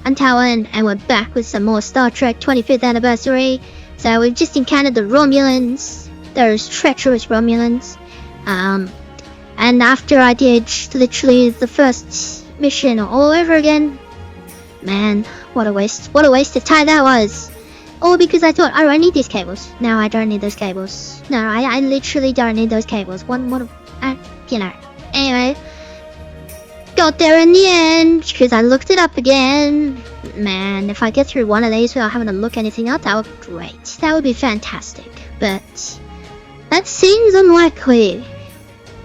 Antawan, and we're back with some more Star Trek 25th anniversary. So we've just encountered the Romulans, those treacherous Romulans. And after I did literally the first mission all over again, man, what a waste of time that was. All because I thought, oh, I need these cables. No, I don't need those cables. No, I literally don't need those cables. Anyway, got there in the end, because I looked it up again. Man, if I get through one of these without having to look anything up, that would be great. That would be fantastic. But that seems unlikely.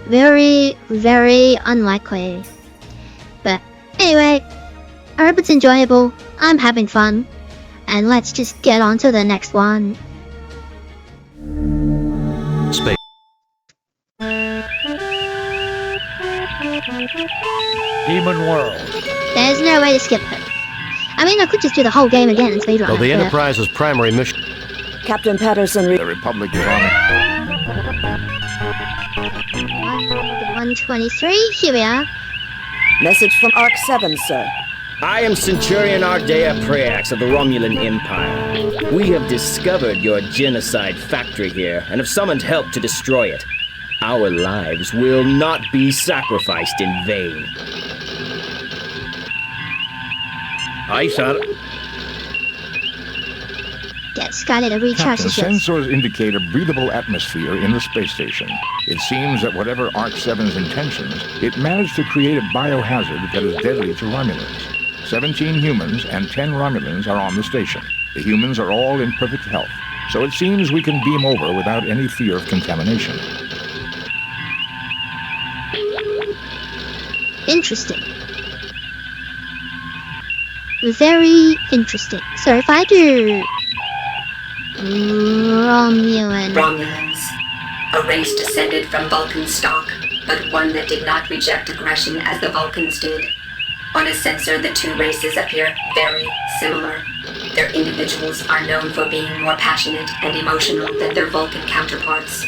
Very, very unlikely. But anyway, I hope it's enjoyable. I'm having fun. And let's just get on to the next one. Space. Demon World. There's no way to skip it. I mean, I could just do the whole game again and speedrun Well, the it, but Enterprise's primary mission. Captain Patterson, The Republic is on it. 123, here we are. message from Arc 7, sir. I am Centurion Ardea Preax of the Romulan Empire. We have discovered your genocide factory here and have summoned help to destroy it. Our lives will not be sacrificed in vain. Aye, sir. Get Skyler to recharge Captain, the ships. sensors indicate a breathable atmosphere in the space station. It seems that whatever Arc 7's intentions, it managed to create a biohazard that is deadly to Romulans. 17 humans and 10 Romulans are on the station. The humans are all in perfect health, so it seems we can beam over without any fear of contamination. Interesting. Very interesting. So if I do Romulan. Romulans, a race descended from Vulcan stock, but one that did not reject aggression as the Vulcans did. On a sensor, the two races appear very similar. Their individuals are known for being more passionate and emotional than their Vulcan counterparts.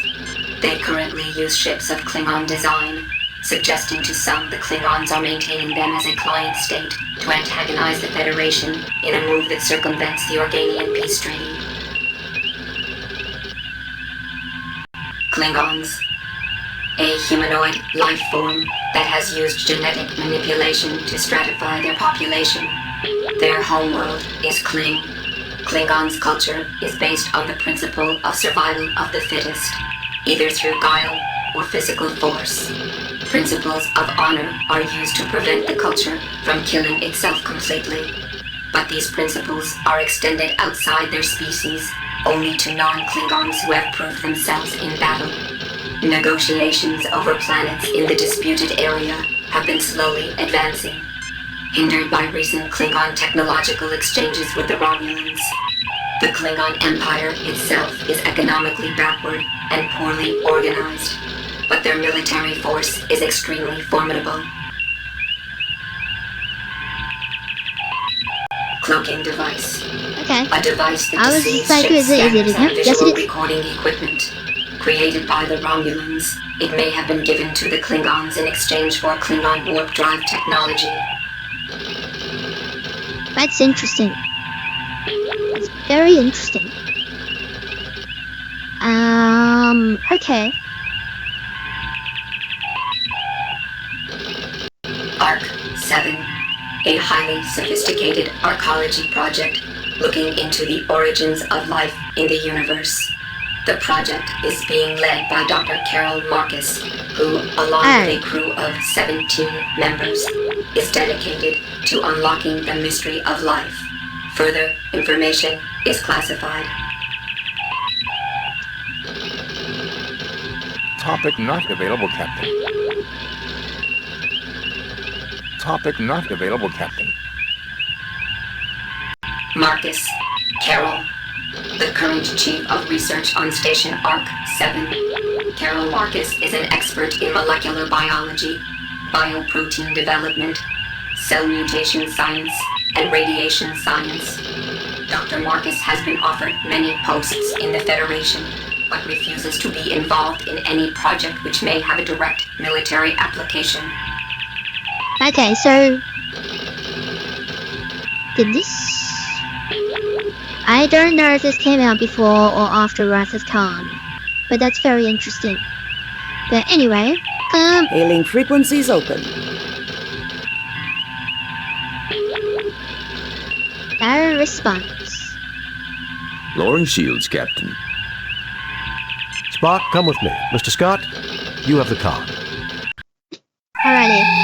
They currently use ships of Klingon design, suggesting to some the Klingons are maintaining them as a client state to antagonize the Federation in a move that circumvents the Organian peace treaty. Klingons, a humanoid life form that has used genetic manipulation to stratify their population. Their homeworld is Kling. Klingons' culture is based on the principle of survival of the fittest, either through guile or physical force. Principles of honor are used to prevent the culture from killing itself completely, but these principles are extended outside their species only to non-Klingons who have proved themselves in battle. Negotiations over planets in the disputed area have been slowly advancing, hindered by recent Klingon technological exchanges with the Romulans. The Klingon Empire itself is economically backward and poorly organized, but their military force is extremely formidable. Cloaking device. Okay. A device that I was deceives like, ship is it scanners again? and Yes, visual it is. recording equipment. Created by the Romulans, it may have been given to the Klingons in exchange for Klingon warp drive technology. That's interesting. That's very interesting. Okay. Arc 7, a highly sophisticated archaeology project looking into the origins of life in the universe. The project is being led by Dr. Carol Marcus, who, along with a crew of 17 members, is dedicated to unlocking the mystery of life. Further information is classified. Topic not available, Captain. Topic not available, Captain. Marcus Carroll, the current Chief of Research on Station Arc 7. Carol Marcus is an expert in molecular biology, bioprotein development, cell mutation science, and radiation science. Dr. Marcus has been offered many posts in the Federation, but refuses to be involved in any project which may have a direct military application. Okay, so Did this? I don't know if this came out before or after Wrath of Khan, but that's very interesting. But anyway, Hailing frequencies open. no response. Lowering shields, Captain. Spock, come with me. Mr. Scott, you have the con. Alrighty.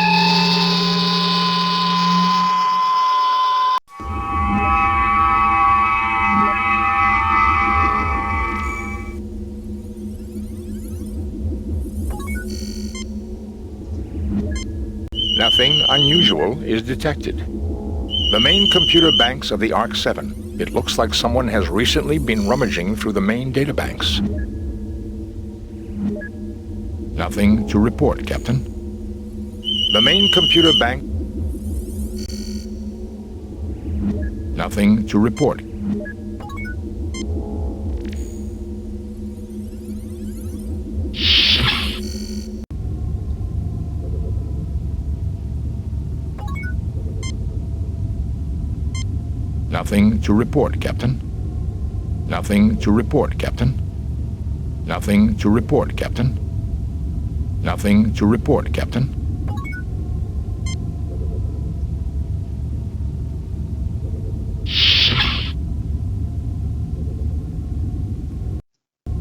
Nothing unusual is detected. The main computer banks of the ARC-7. It looks like someone has recently been rummaging through the main databanks. Nothing to report, Captain. The main computer bank... Nothing to report. Nothing to report, Captain. Nothing to report, Captain. Nothing to report, Captain. Nothing to report, Captain.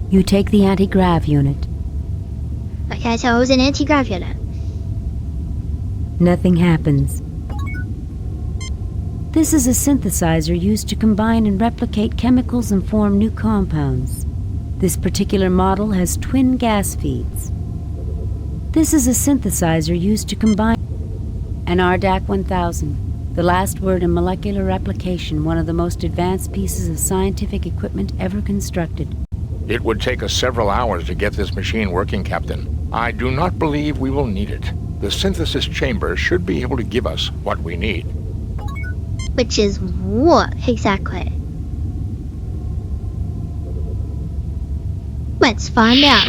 You take the anti-grav unit. Okay, so it was an anti-grav unit. Nothing happens. This is a synthesizer used to combine and replicate chemicals and form new compounds. This particular model has twin gas feeds. This is a synthesizer used to combine an RDAC 1000, the last word in molecular replication, one of the most advanced pieces of scientific equipment ever constructed. It would take us several hours to get this machine working, Captain. I do not believe we will need it. The synthesis chamber should be able to give us what we need. Which is what exactly? Let's find out.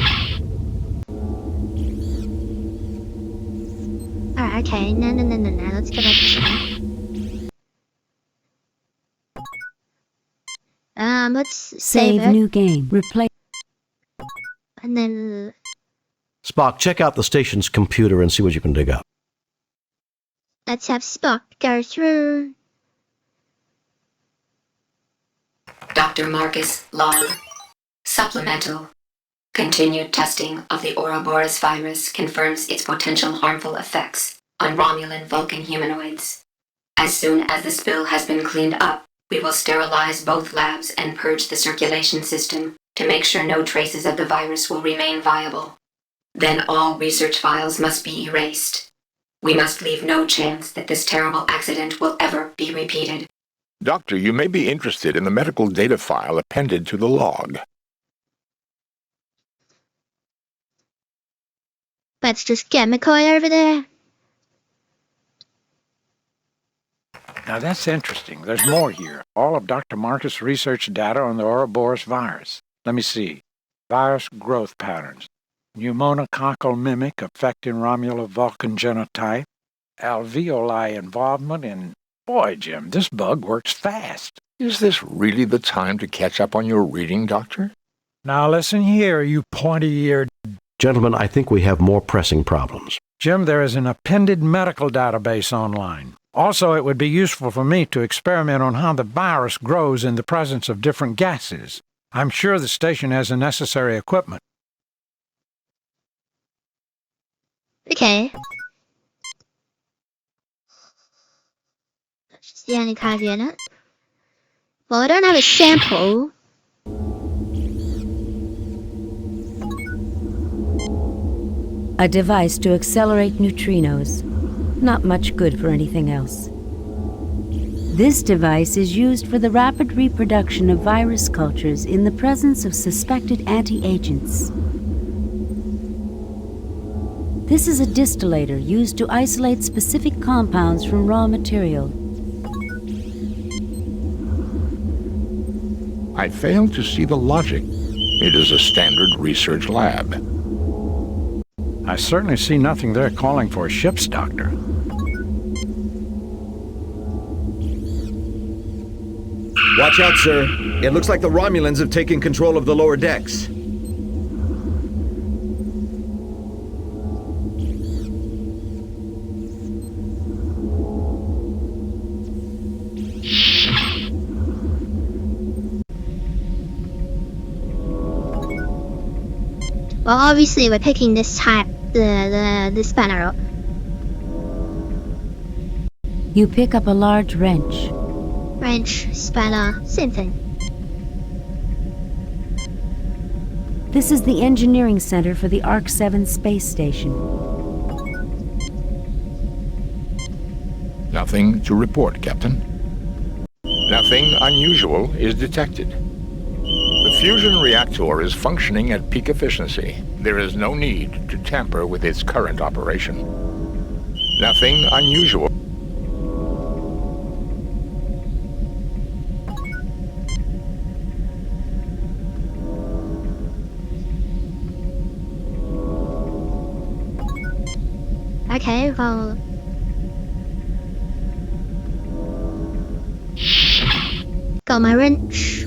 Alright, okay. No. Let's go back to let's save it. New game. Replace. And then Spock, check out the station's computer and see what you can dig up. let's have Spock go through. Dr. Marcus log. Supplemental. Continued testing of the Ouroboros virus confirms its potential harmful effects on Romulan Vulcan humanoids. As soon as the spill has been cleaned up, we will sterilize both labs and purge the circulation system to make sure no traces of the virus will remain viable. Then all research files must be erased. We must leave no chance that this terrible accident will ever be repeated. Doctor, you may be interested in the medical data file appended to the log. Let's just get McCoy over there. Now that's interesting. There's more here. All of Dr. Marcus' research data on the Ouroboros virus. Let me see. Virus growth patterns. Pneumococcal mimic affecting Romulan Vulcan genotype. Alveoli involvement in... Boy, Jim, this bug works fast. Is this really the time to catch up on your reading, Doctor? Now listen here, you pointy-eared... Gentlemen, I think we have more pressing problems. Jim, there is an appended medical database online. Also, it would be useful for me to experiment on how the virus grows in the presence of different gases. I'm sure the station has the necessary equipment. Okay. That's just the only kind of unit. Well, I don't have a sample. A device to accelerate neutrinos. Not much good for anything else. This device is used for the rapid reproduction of virus cultures in the presence of suspected anti-agents. This is a distillator used to isolate specific compounds from raw material. I fail to see the logic. It is a standard research lab. I certainly see nothing there calling for a ship's doctor. Watch out, sir. It looks like the Romulans have taken control of the lower decks. Well, obviously we're picking this type, the spanner. You pick up a large wrench. Wrench, spanner, same thing. This is the engineering center for the ARC-7 space station. Nothing to report, Captain. Nothing unusual is detected. The fusion reactor is functioning at peak efficiency. There is no need to tamper with its current operation. Nothing unusual. Okay, well... Got my wrench.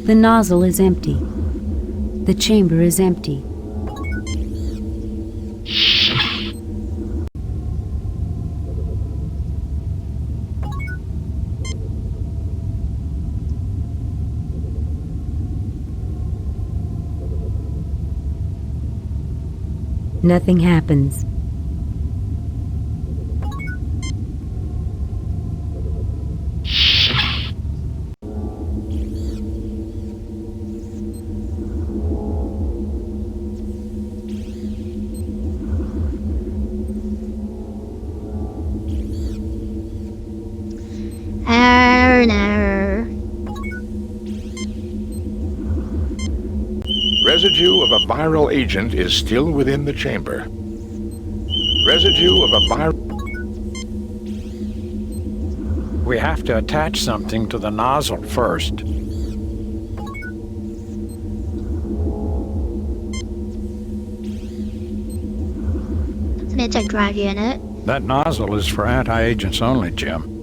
The nozzle is empty. The chamber is empty. Nothing happens. No. Residue of a viral agent is still within the chamber. Residue of a viral... We have to attach something to the nozzle first. It's an eject drive unit. That nozzle is for anti-agents only, Jim.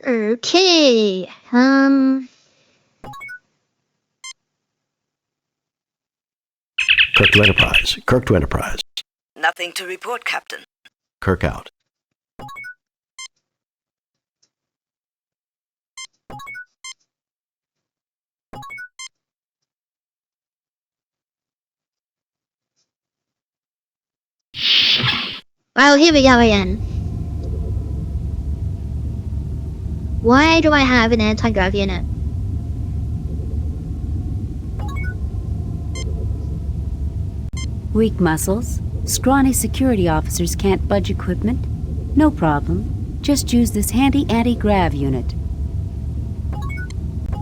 Okay. Kirk to Enterprise. Kirk to Enterprise. Nothing to report, Captain. Kirk out. Well, here we go again. Why do I have an anti-grav unit? Weak muscles. Scrawny security officers can't budge equipment. No problem. Just use this handy anti-grav unit.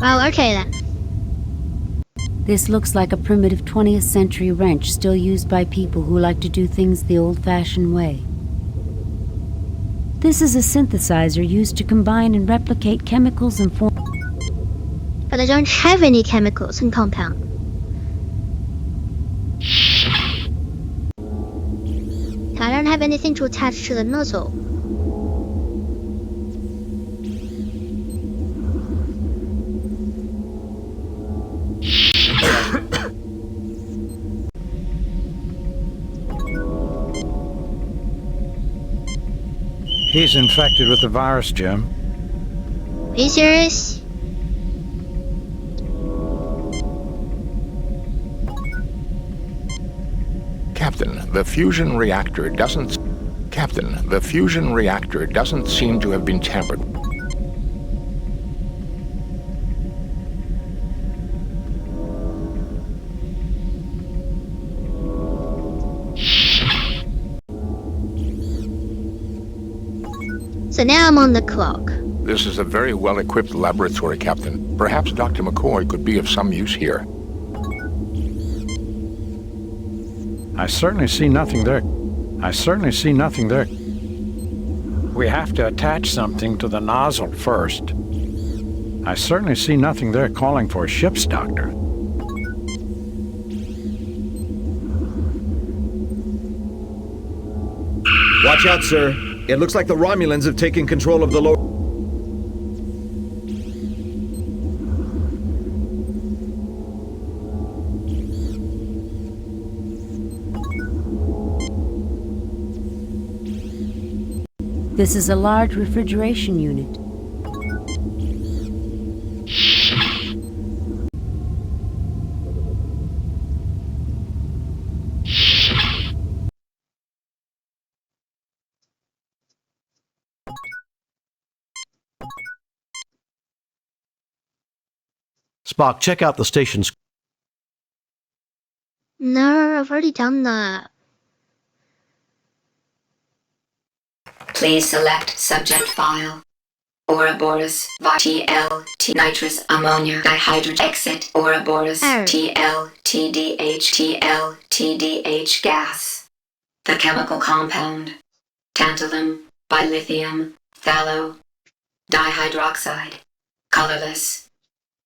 Well, okay then. This looks like a primitive 20th century wrench still used by people who like to do things the old-fashioned way. This is a synthesizer used to combine and replicate chemicals and form... But I don't have any chemicals and compound. I don't have anything to attach to the nozzle. He's infected with the virus, Jim. Are you serious? Captain, the fusion reactor doesn't... Captain, the fusion reactor doesn't seem to have been tampered. So now I'm on the clock. This is a very well-equipped laboratory, Captain. Perhaps Dr. McCoy could be of some use here. I certainly see nothing there. We have to attach something to the nozzle first. I certainly see nothing there calling for a ship's doctor. Watch out, sir. It looks like the Romulans have taken control of the lower... This is a large refrigeration unit. Spock, check out the station's... No, I've already done that. Please select subject file. Ouroboros TLT nitrous ammonia dihydrogen exit Ouroboros TLTDH gas. The chemical compound tantalum bilithium phthalo dihydroxide, colorless,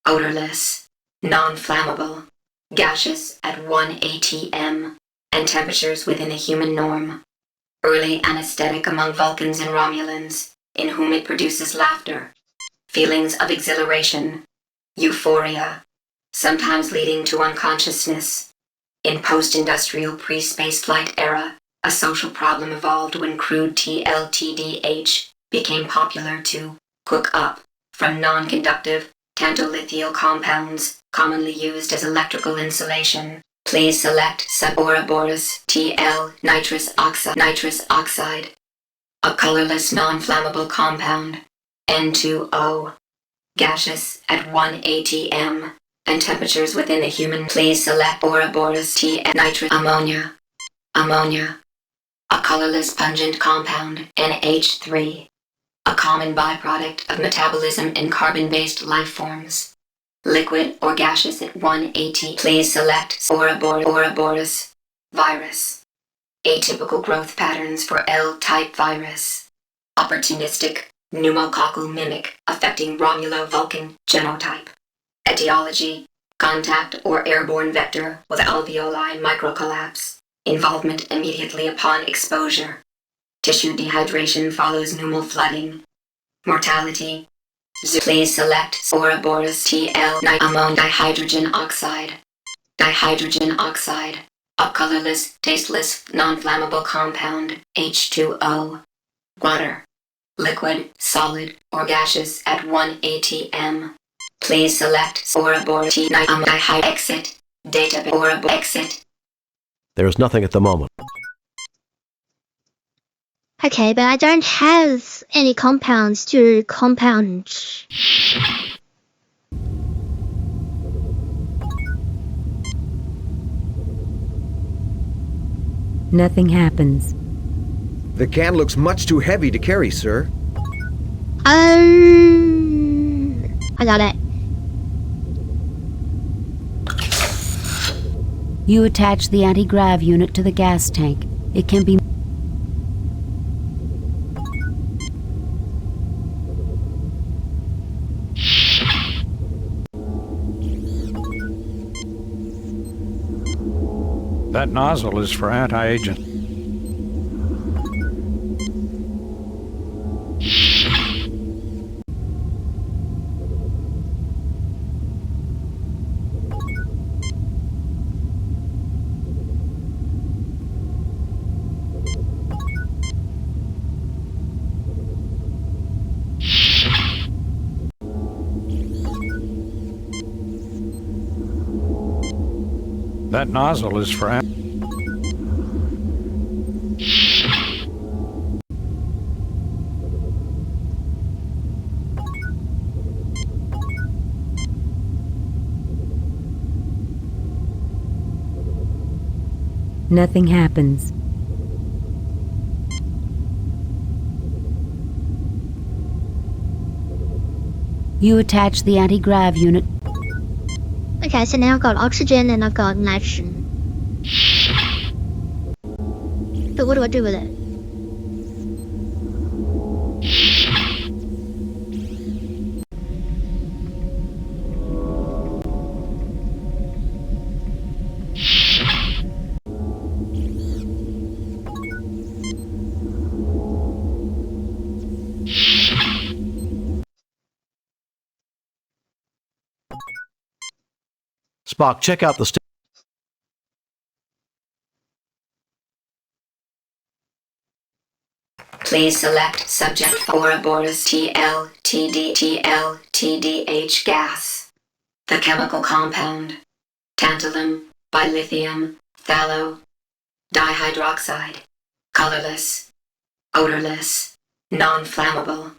odorless, non-flammable, gaseous at 1 atm, and temperatures within the human norm. Early anesthetic among Vulcans and Romulans, in whom it produces laughter, feelings of exhilaration, euphoria, sometimes leading to unconsciousness. In post-industrial pre-space flight era, a social problem evolved when crude TLTDH became popular to cook up from non-conductive tantalithial compounds commonly used as electrical insulation. Please select Ouroboros TL nitrous oxide, a colorless non-flammable compound, N2O, gaseous at 1 atm, and temperatures within the human. Please select Ouroboros TL nitrous ammonia, a colorless pungent compound, NH3, a common byproduct of metabolism in carbon-based life forms. Liquid or gaseous at 1 AT. Please select Ouroboros virus. Atypical growth patterns for L-type virus. Opportunistic pneumococcal mimic affecting Romulo-Vulcan genotype. Etiology: contact or airborne vector with alveoli microcollapse. Involvement immediately upon exposure. Tissue dehydration follows pneumal flooding. Mortality: please select Ouroboros TL ammonium dihydrogen oxide, a colorless, tasteless, non-flammable compound, H2O. Water, liquid, solid, or gaseous at 1 atm. Please select Ouroboros dihydrogen exit. Database Ouroboros exit. There is nothing at the moment. Okay, but I don't have any compounds to compound. Nothing happens. The can looks much too heavy to carry, sir. I got it. You attach the anti-grav unit to the gas tank. It can be... That nozzle is for anti-agent. That nozzle is for Nothing happens. You attach the anti-grav unit. Okay, so now I've got oxygen and I've got nitrogen. But what do I do with it? Spock, check out the Please select subject Ouroboros TLTDTLTDH gas. The chemical compound tantalum, bilithium, phthalo, dihydroxide, colorless, odorless, non-flammable,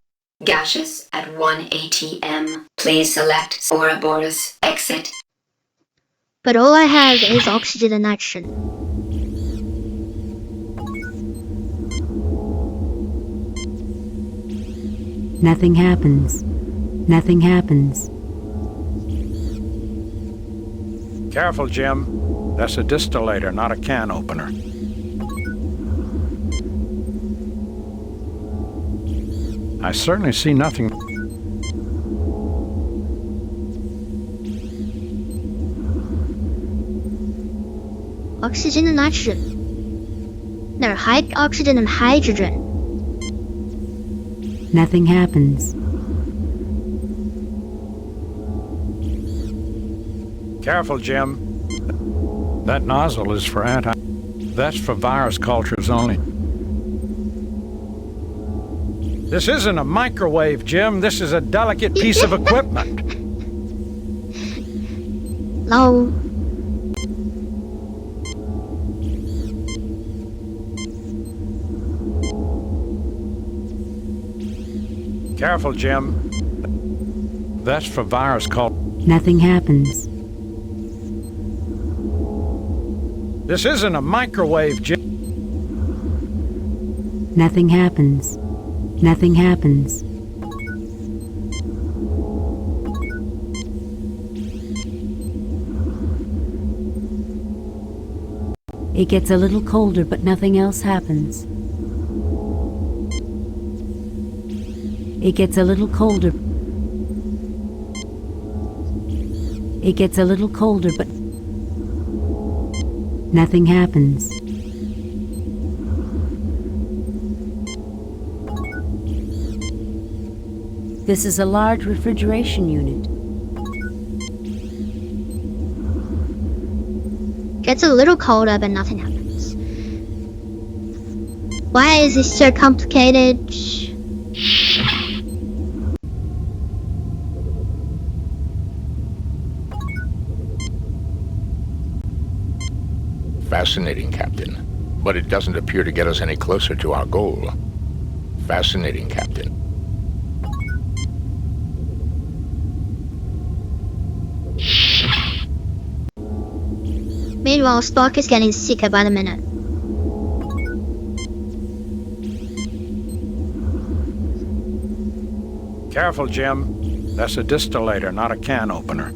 gaseous at 1 atm. Please select Ouroboros exit. But all I have is oxygen and nitrogen. Nothing happens. Nothing happens. Careful, Jim. That's a distillator, not a can opener. I certainly see nothing. Oxygen and nitrogen. No, oxygen and hydrogen. Nothing happens. Careful, Jim. That nozzle is for That's for virus cultures only. This isn't a microwave, Jim. This is a delicate piece of equipment. No. Careful, Jim. That's for virus culture. Nothing happens. This isn't a microwave, Jim. Nothing happens. Nothing happens. It gets a little colder, but nothing else happens. It gets a little colder. It gets a little colder, but nothing happens. This is a large refrigeration unit. Gets a little colder, but nothing happens. Why is this so complicated? Fascinating, Captain. But it doesn't appear to get us any closer to our goal. Fascinating, Captain. Meanwhile, Spock is getting sicker by the minute. Careful, Jim. That's a distillator, not a can opener.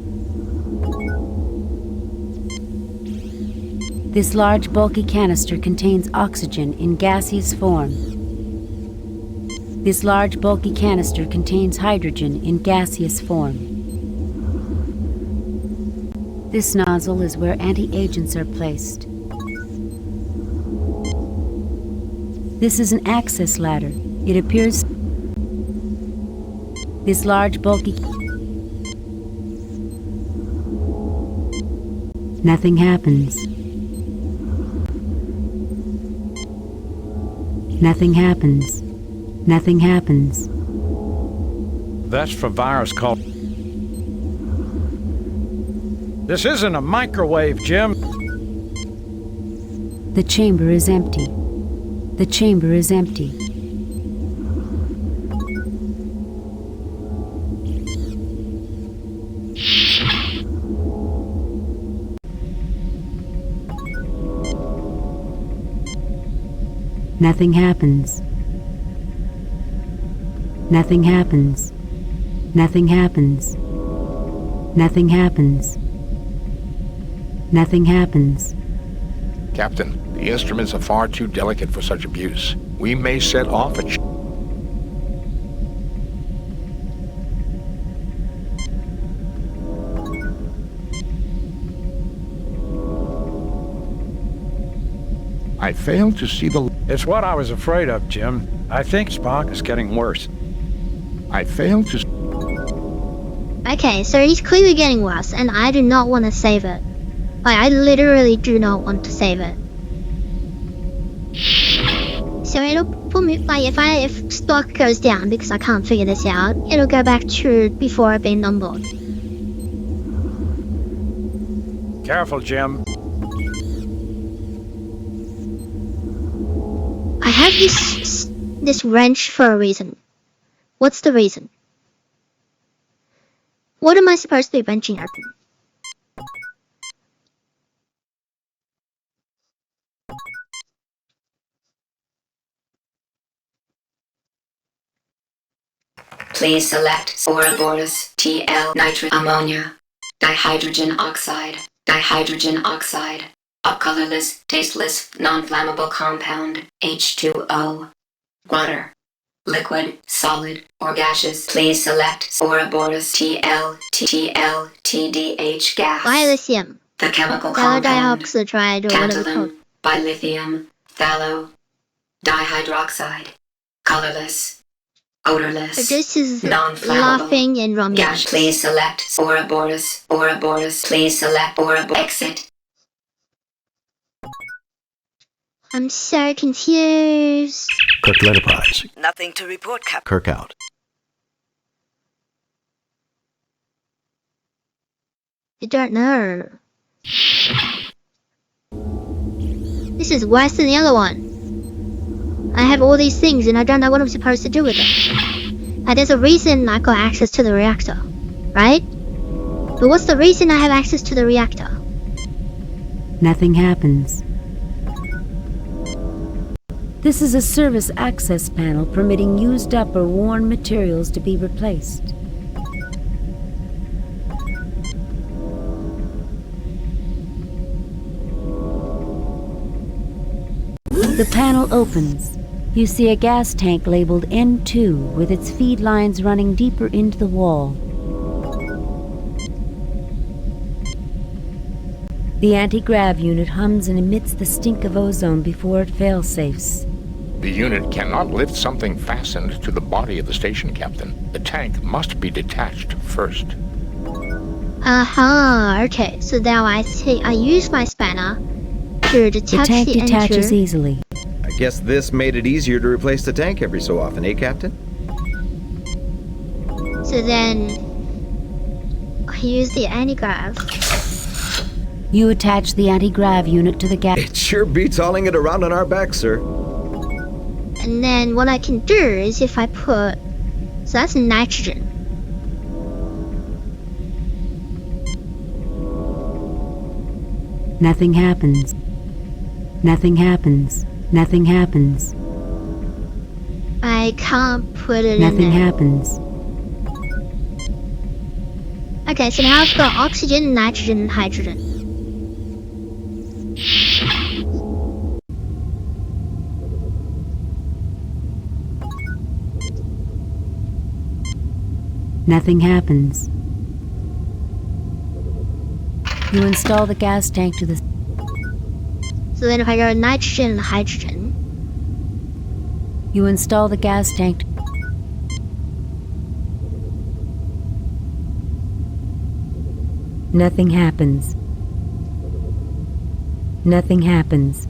This large, bulky canister contains oxygen in gaseous form. This large, bulky canister contains hydrogen in gaseous form. This nozzle is where anti-agents are placed. This is an access ladder. It appears... This large, bulky... Nothing happens. Nothing happens. Nothing happens. That's for virus culture. This isn't a microwave, Jim. The chamber is empty. The chamber is empty. Nothing happens. Nothing happens. Nothing happens. Nothing happens. Nothing happens. Captain, the instruments are far too delicate for such abuse. We may set off a... I failed to see the... It's what I was afraid of, Jim. I think Spock is getting worse. I failed to... I Okay, so it's clearly getting worse, and I do not want to save it. Like, I literally do not want to save it. So it'll put me, like, if stock goes down because I can't figure this out, it'll go back to before being on board. Careful, Jim. I have this wrench for a reason. What's the reason? What am I supposed to be wrenching open? Please select Ouroboros TL nitrate ammonia. Dihydrogen oxide. Dihydrogen oxide. A colorless, tasteless, non-flammable compound. H2O. Water. Liquid, solid, or gaseous. Please select Ouroboros TDH gas. Dilithium. The chemical compound. Dihydroxide or whatever it's called. Tantalum, bilithium, phthalo, dihydroxide. Colorless, odorless, So this is non-flammable. laughing and Romulus. Gas. Please select Ouroboros. Ouroboros. Please select Ouroboros. Exit. I'm so confused. Kirk Enterprise. Nothing to report, Captain. Kirk out. I don't know. This is worse than the other one. I have all these things and I don't know what I'm supposed to do with them. There's a reason I got access to the reactor, right? But what's the reason I have access to the reactor? Nothing happens. This is a service access panel permitting used up or worn materials to be replaced. The panel opens. You see a gas tank labeled N2 with its feed lines running deeper into the wall. The anti-grav unit hums and emits the stink of ozone before it fail-safes. The unit cannot lift something fastened to the body of the station, Captain. The tank must be detached first. Okay, so now I see. I use my spanner to detach The tank the detaches engine. easily. I guess this made it easier to replace the tank every so often, eh, Captain? So then I use the anti-grav. You attach the anti-grav unit to the gas. It sure beats hauling it around on our backs, sir. And then what I can do is if I put... So that's nitrogen. Nothing happens. Nothing happens. Nothing happens. I can't put it Nothing in there. happens. Okay, so now I've got oxygen, nitrogen, and hydrogen. Nothing happens. You install the gas tank to the... So then if I go nitrogen and hydrogen, You install the gas tank. Nothing happens. Nothing happens.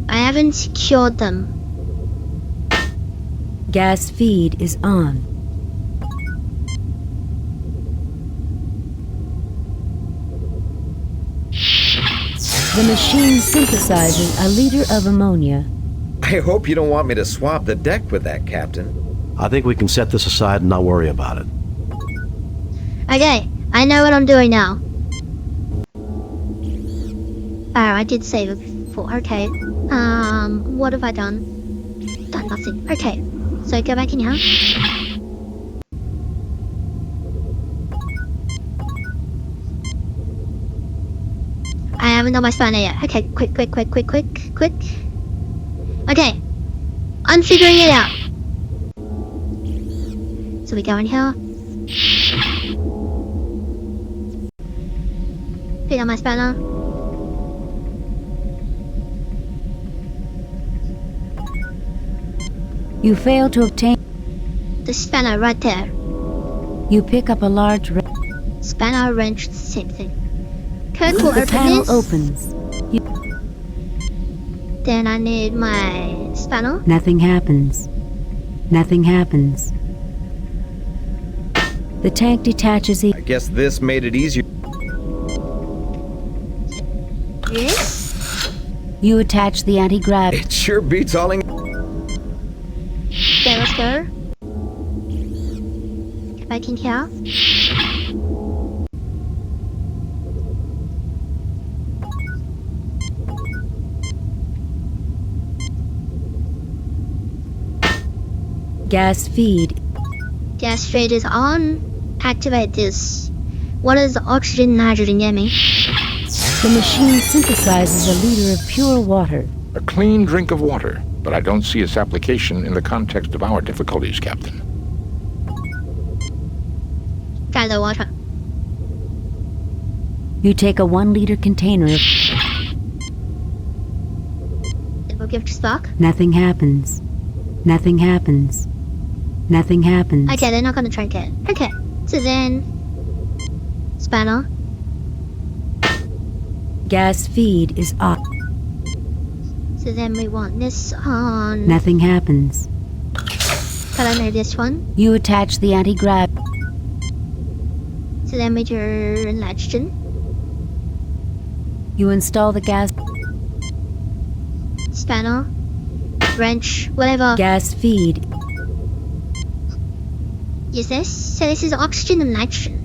I haven't secured them. Gas feed is on. The machine synthesizes a liter of ammonia. I hope you don't want me to swab the deck with that, Captain. I think we can set this aside and not worry about it. Okay, I know what I'm doing now. Oh, I did save it before. Okay. What have I done? Done nothing. Okay. So go back in here. I haven't done my spanner yet. Okay, quick. Okay. I'm figuring it out. So we go in here. Pick up my spanner. You fail to obtain... The spanner right there. You pick up a large Spanner, wrench, same thing. Kirk will The open panel this. opens. Then I need my spanner. Nothing happens. Nothing happens. The tank detaches. I guess this made it easier. Yes. You attach the anti-grav. It sure beats hauling. Okay, let's go. Get back in here. Gas feed. Gas feed is on. Activate this. What is oxygen, nitrogen, Yemi? The machine synthesizes a liter of pure water. A clean drink of water, but I don't see its application in the context of our difficulties, Captain. Try the water. You take a 1 liter container of... It will give to Spock. Nothing happens. Nothing happens. Nothing happens. Okay, they're not gonna drink it. Okay, so then... Spanner. Gas feed is off. So then we want this on. Nothing happens. But I need this one. You attach the anti-grav. So then we do nitrogen. You install the gas... Spanner. Wrench. Whatever. Gas feed. Is this? So this is oxygen and nitrogen.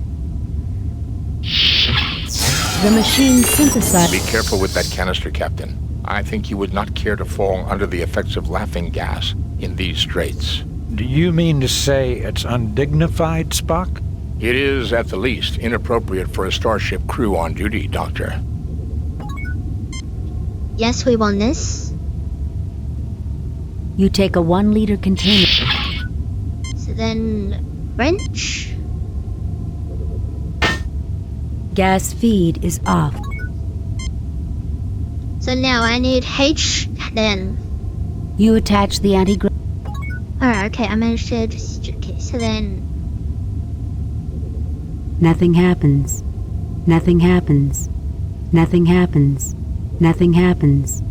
The machine synthesizes... Be careful with that canister, Captain. I think you would not care to fall under the effects of laughing gas in these straits. Do you mean to say it's undignified, Spock? It is, at the least, inappropriate for a starship crew on duty, Doctor. Yes, we want this. You take a 1 liter container. So then... Wrench. Gas feed is off. So now I need H, then. You attach the anti-grav. Alright, okay, I managed to just... Okay, so then... Nothing happens. Nothing happens. Nothing happens. Nothing happens.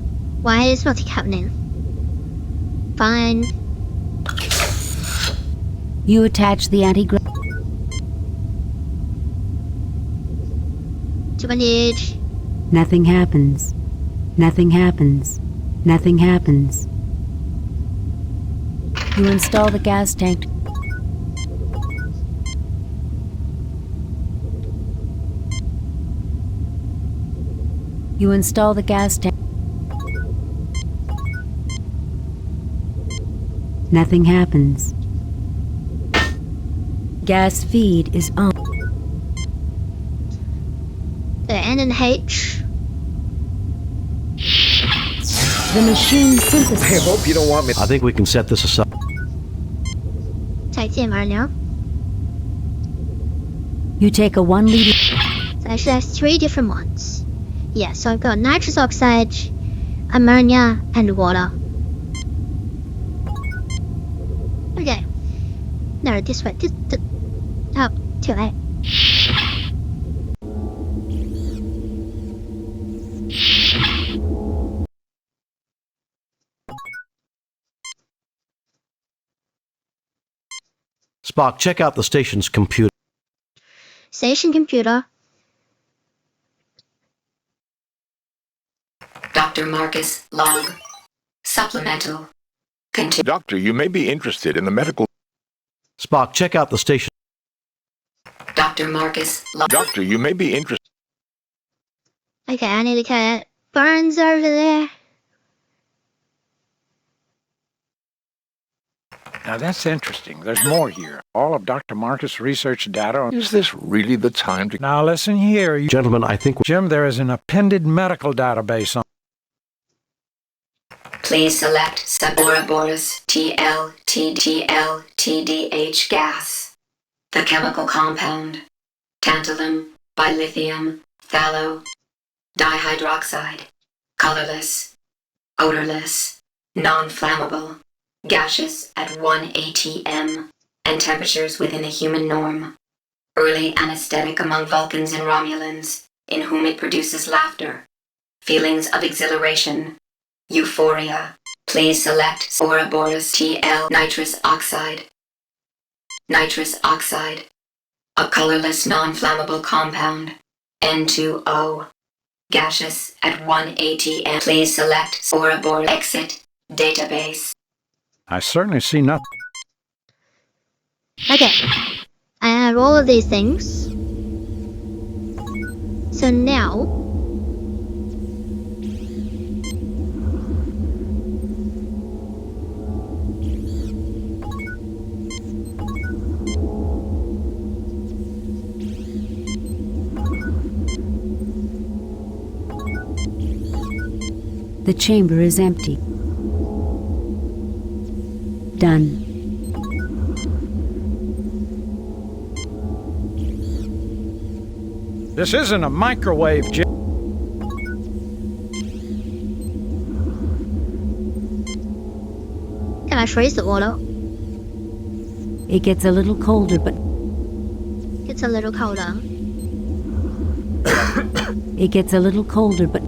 Why is nothing happening? Fine. You attach the anti-grav. Do I need... Nothing happens. Nothing happens. Nothing happens. You install the gas tank. You install the gas tank. Nothing happens. Gas feed is on. The N and H. The machine I synthesizes. hope you don't want me. I think we can set this aside. 再见完了. You take a 1 liter. So actually that's 3 different ones. Yeah, so I've got nitrous oxide, ammonia, and water. Okay. No, this way. Oh, too late. Spock, check out the station's computer. Station computer. Dr. Marcus log. Supplemental. Continue. Doctor, you may be interested in the medical... Spock, check out the station. Dr. Marcus log. Doctor, you may be interested... Okay, I need to cut Burns over there. Now that's interesting. There's more here. All of Dr. Marcus' research data on... Is this really the time to... Now listen here, you... Gentlemen, I think... Jim, there is an appended medical database on... Please select Suboroborus TLTDH gas. The chemical compound. Tantalum, bilithium, phthalo, dihydroxide. Colorless, odorless, non-flammable. Gaseous at 1 atm. and temperatures within a human norm. Early anesthetic among Vulcans and Romulans, in whom it produces laughter, feelings of exhilaration, euphoria. Please select Ouroboros TL nitrous oxide. Nitrous oxide, a colorless non-flammable compound, N2O, gaseous at 1 atm. Please select Ouroboros exit database. I certainly see nothing. Okay, I have all of these things. So now, The chamber is empty. Done. This isn't a microwave, Jim. can I freeze the water? It gets a little colder, but It's a little colder. it gets a little colder, but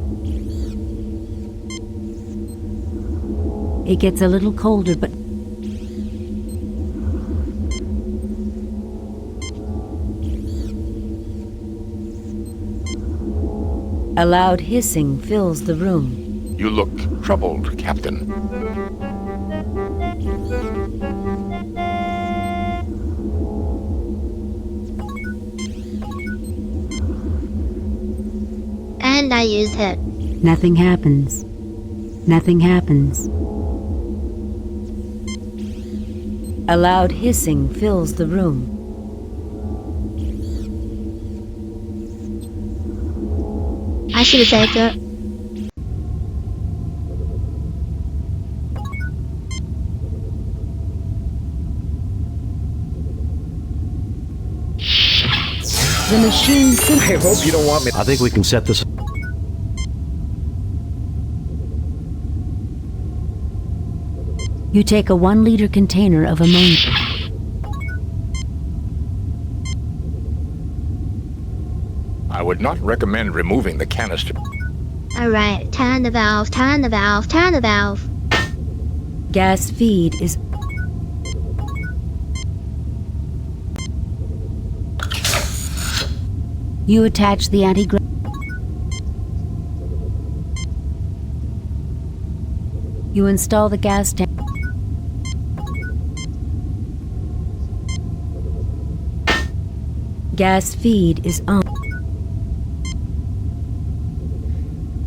it gets a little colder, but a loud hissing fills the room. You look troubled, Captain. And I used it. Nothing happens. Nothing happens. A loud hissing fills the room. I should have saved it. The machine I hope you don't want me. I think we can set this. You take a 1-liter container of ammonia. I would not recommend removing the canister. Alright, turn the valve, turn the valve, turn the valve. Gas feed is... You attach the anti-gravity. You install the gas tank. Gas feed is on.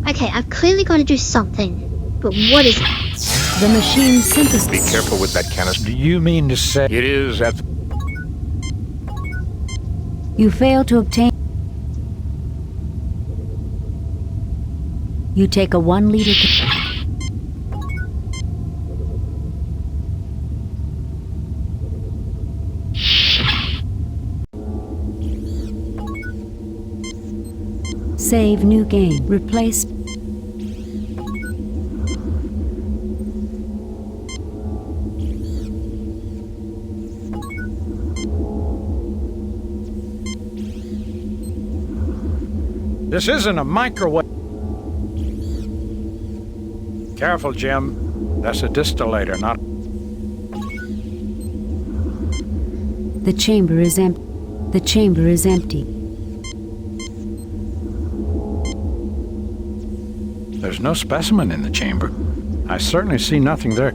Okay, I'm clearly going to do something. But what is it? The machine synthesis. Be careful with that canister. Do you mean to say It is at the... You fail to obtain. You take a 1-liter. Save new game. Replace. this isn't a microwave? Careful, Jim. That's a distillator, not... The chamber is empty. The chamber is empty. There's no specimen in the chamber. I certainly see nothing there.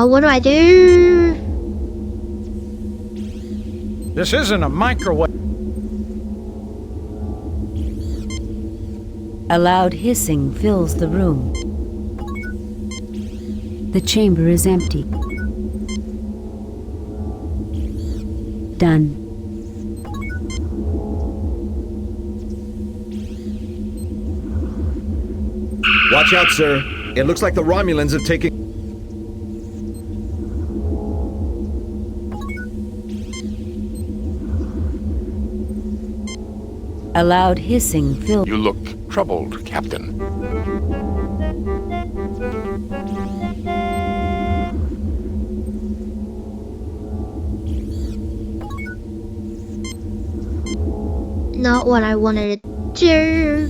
What do I do? This isn't a microwave. A loud hissing fills the room. The chamber is empty. Done. Watch out, sir. It looks like the Romulans have taken... A loud hissing fills. You look troubled, Captain. not what I wanted to do.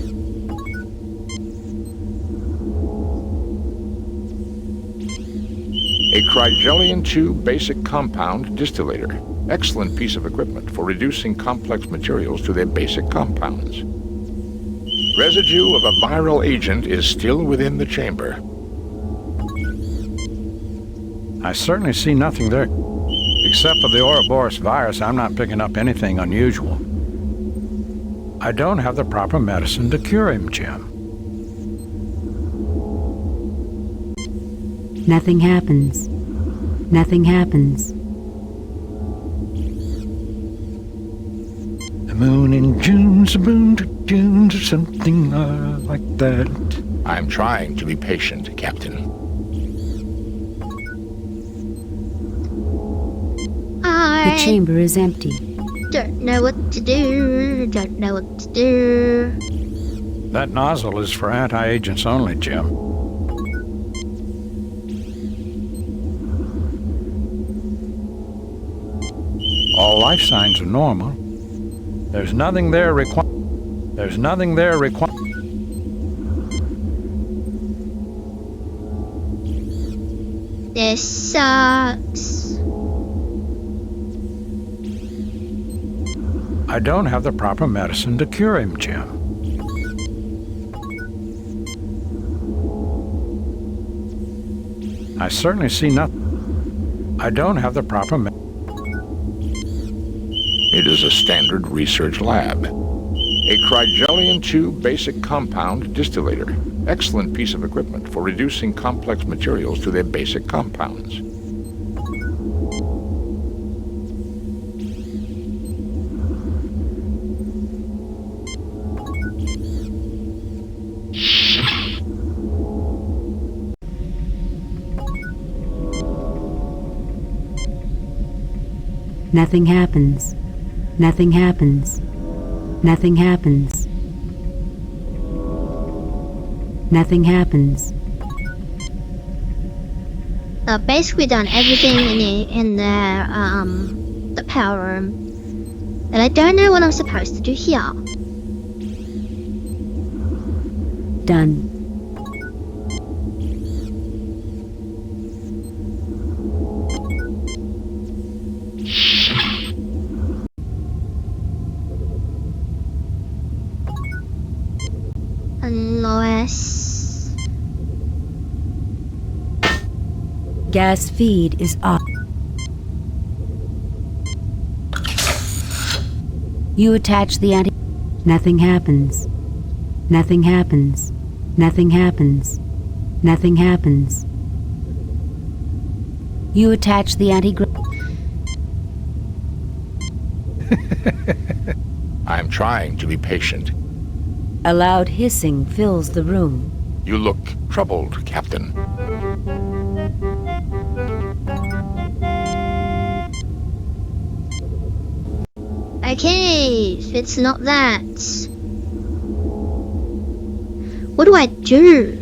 A Crygelian 2 basic compound distillator. Excellent piece of equipment for reducing complex materials to their basic compounds. Residue of a viral agent is still within the chamber. I certainly see nothing there. Except for the Ouroboros virus, I'm not picking up anything unusual. I don't have the proper medicine to cure him, Jim. Nothing happens. Nothing happens. The moon in June's a moon to June's or something like that. I'm trying to be patient, Captain. The chamber is empty. Don't know what to do. Don't know what to do. That nozzle is for anti-agents only, Jim. All life signs are normal. There's nothing there There's nothing there This sucks. I don't have the proper medicine to cure him, Jim. I certainly see nothing. I don't have the proper It is a standard research lab. A Crygelian 2 basic compound distillator. Excellent piece of equipment for reducing complex materials to their basic compounds. Nothing happens. Nothing happens. Nothing happens. Nothing happens. Basically done everything in the power room. And I don't know what I'm supposed to do here. Done. Unless... Gas feed is off. You attach the anti... Nothing happens. Nothing happens. Nothing happens. Nothing happens. You attach the anti... I'm trying to be patient. A loud hissing fills the room. You look troubled, Captain. Okay, if it's not that... What do I do?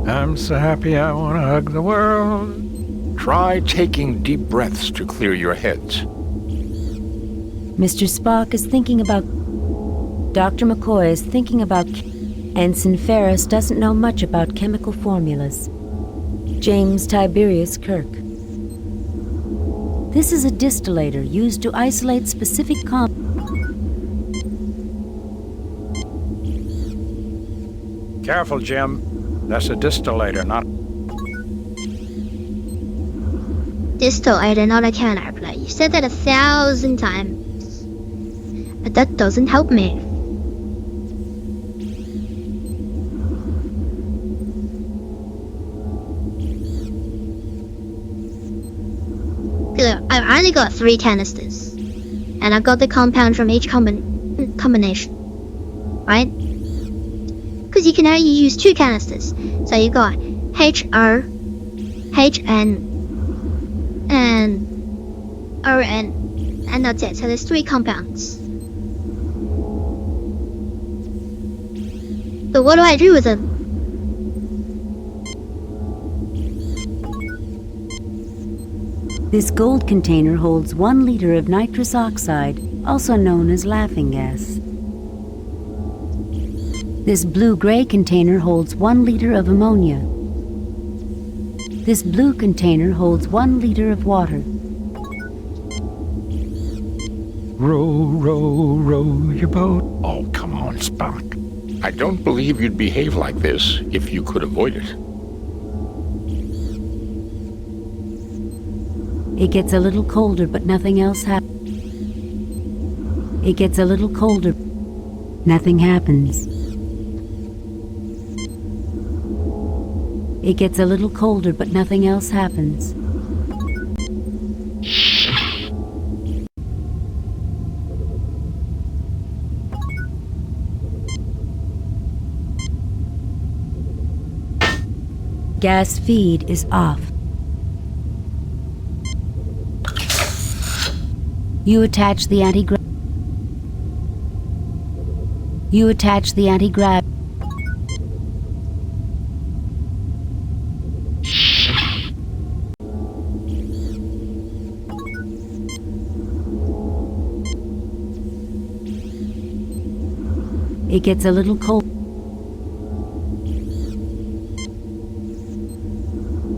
I'm so happy I want to hug the world. Try taking deep breaths to clear your heads. Mr. Spock is thinking about... Dr. McCoy is thinking about... Ensign Ferris doesn't know much about chemical formulas. James Tiberius Kirk. This is a distillator used to isolate specific Careful, Jim. That's a distillator, not... Distillator, not a counterplay. You said that 1,000 times. But that doesn't help me. Look, I've only got 3 canisters. And I've got the compound from each combination. Right? Because you can only use 2 canisters. So you got HO, HN, and ON, and that's it. So there's 3 compounds. But what do I do with them? This gold container holds 1 liter of nitrous oxide, also known as laughing gas. This blue-gray container holds 1 liter of ammonia. This blue container holds 1 liter of water. Row, row, row your boat. Oh, come on, Spock. I don't believe you'd behave like this if you could avoid it. It gets a little colder, but nothing else happens. It gets a little colder. Nothing happens. It gets a little colder, but nothing else happens. Gas feed is off. You attach the anti-grav. You attach the anti-grav. It gets a little cold.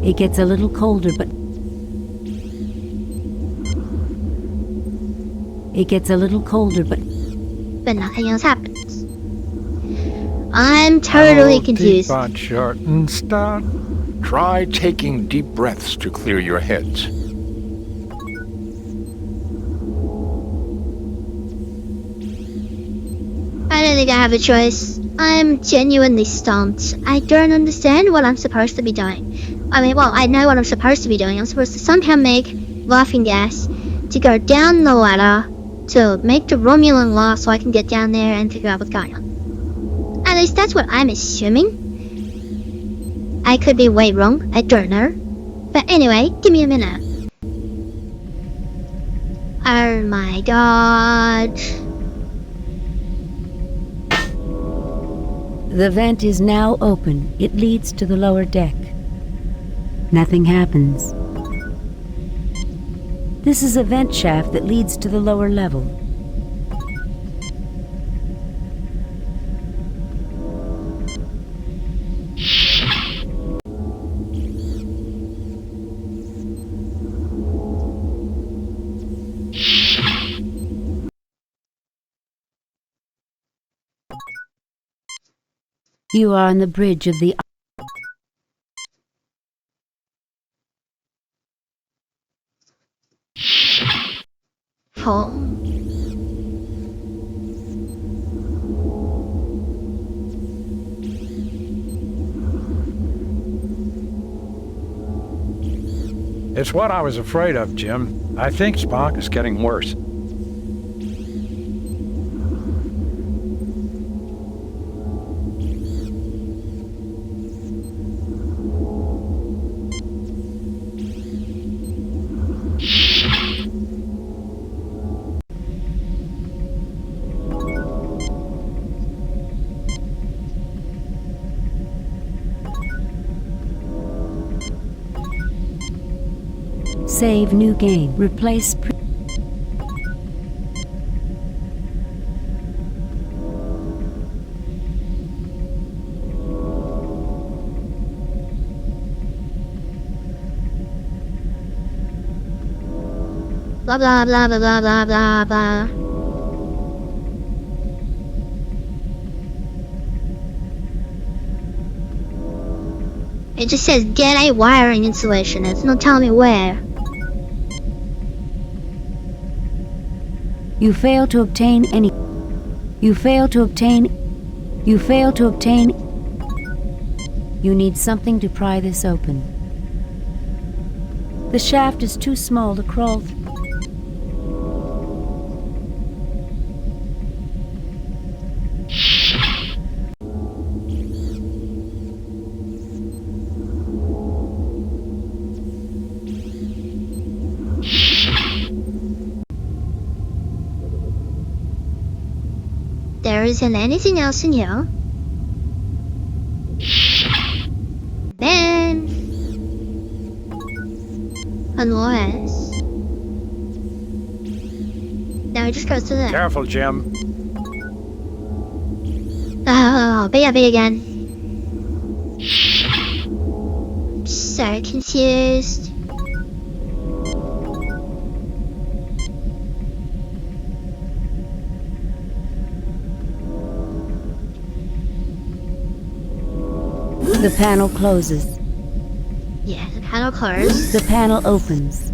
It gets a little colder, but it gets a little colder, but nothing else happens. I'm totally confused. Teapot short and stout. Try taking deep breaths to clear your heads. I don't think I have a choice. I'm genuinely stumped. I don't understand what I'm supposed to be doing. I mean, well, I know what I'm supposed to be doing. I'm supposed to somehow make laughing gas to go down the ladder to make the Romulan law so I can get down there and figure out what's going on. At least that's what I'm assuming. I could be way wrong. I don't know. But anyway, give me a minute. Oh my god. the vent is now open. It leads to the lower deck. Nothing happens. This is a vent shaft that leads to the lower level. You are on the bridge of the home. It's what I was afraid of, Jim. I think Spock is getting worse. Save new game. Replace Blah blah blah blah blah blah blah blah. It just says get a wiring installation. It's not telling me where. You fail to obtain any. You fail to obtain. You fail to obtain. You need something to pry this open. The shaft is too small to crawl through. There isn't anything else in here. Then unlock Ouroboros. Now it just goes to there. Careful, Jim. Oh, big again. So confused. The panel closes. Yeah, the panel closed. The panel opens.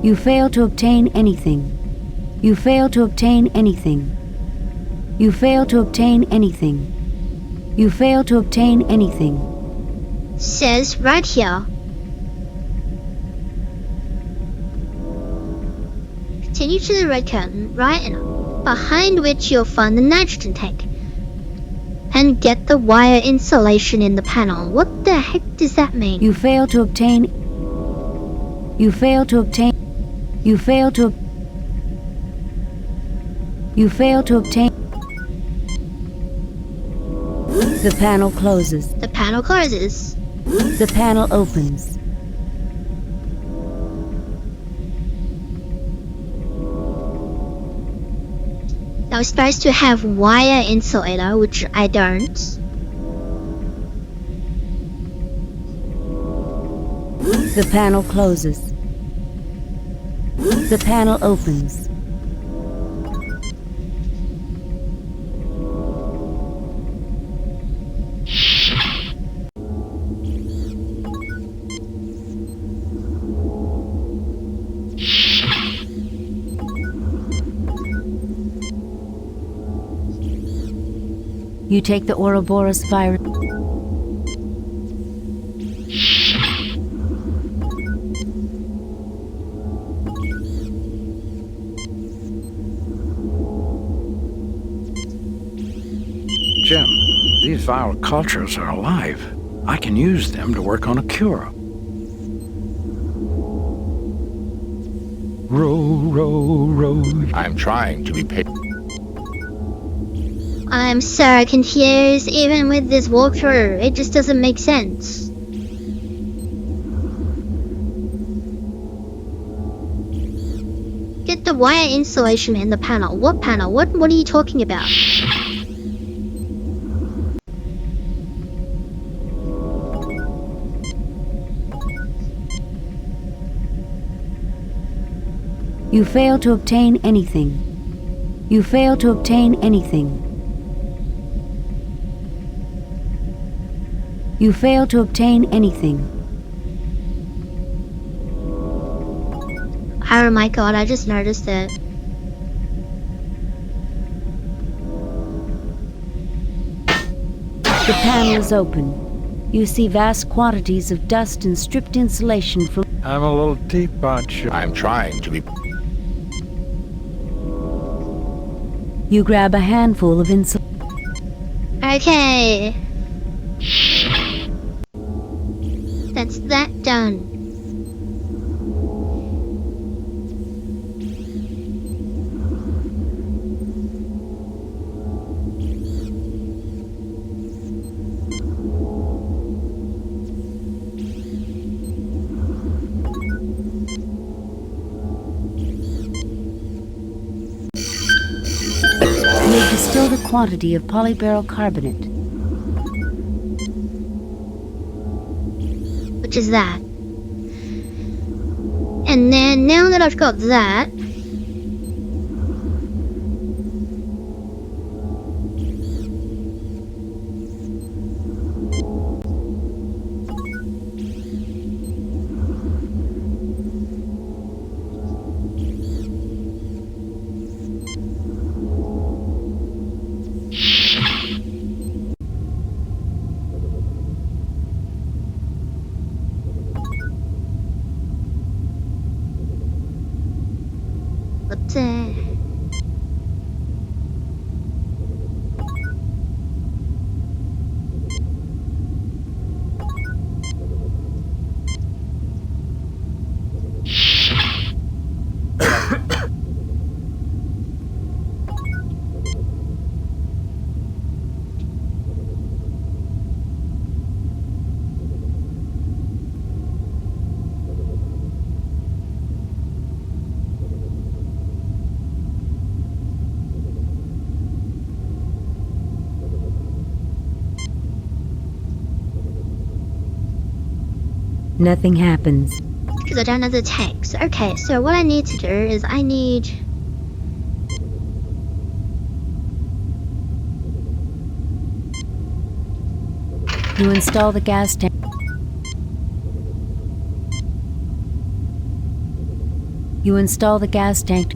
You fail to obtain anything. You fail to obtain anything. You fail to obtain anything. You fail to obtain anything. Says right here. Continue to the red curtain, right enough, behind which you'll find the nitrogen tank. And get the wire insulation in the panel. What the heck does that mean? You fail to obtain. You fail to obtain. You fail to. You fail to obtain. The panel closes. The panel closes. The panel opens. I was supposed to have wire insulator, which I don't. The panel closes. The panel opens. You take the Ouroboros virus. Jim, these viral cultures are alive. I can use them to work on a cure. Row. I'm trying to be patient. I'm so confused, even with this walkthrough. It just doesn't make sense. Get the wire insulation in the panel. What panel? What are you talking about? You fail to obtain anything. You fail to obtain anything. You fail to obtain anything. Oh my god, I just noticed it. The panel is open. You see vast quantities of dust and stripped insulation from... I'm a little teapot. I'm trying to be. You grab a handful of insulation. Okay. That's that done. You have distilled a quantity of polyberyl carbonate. Which is that. And then, now that I've got that, let's Nothing happens. Because I don't know the tanks. Okay, so what I need to do is I need... You install the gas tank. You install the gas tank.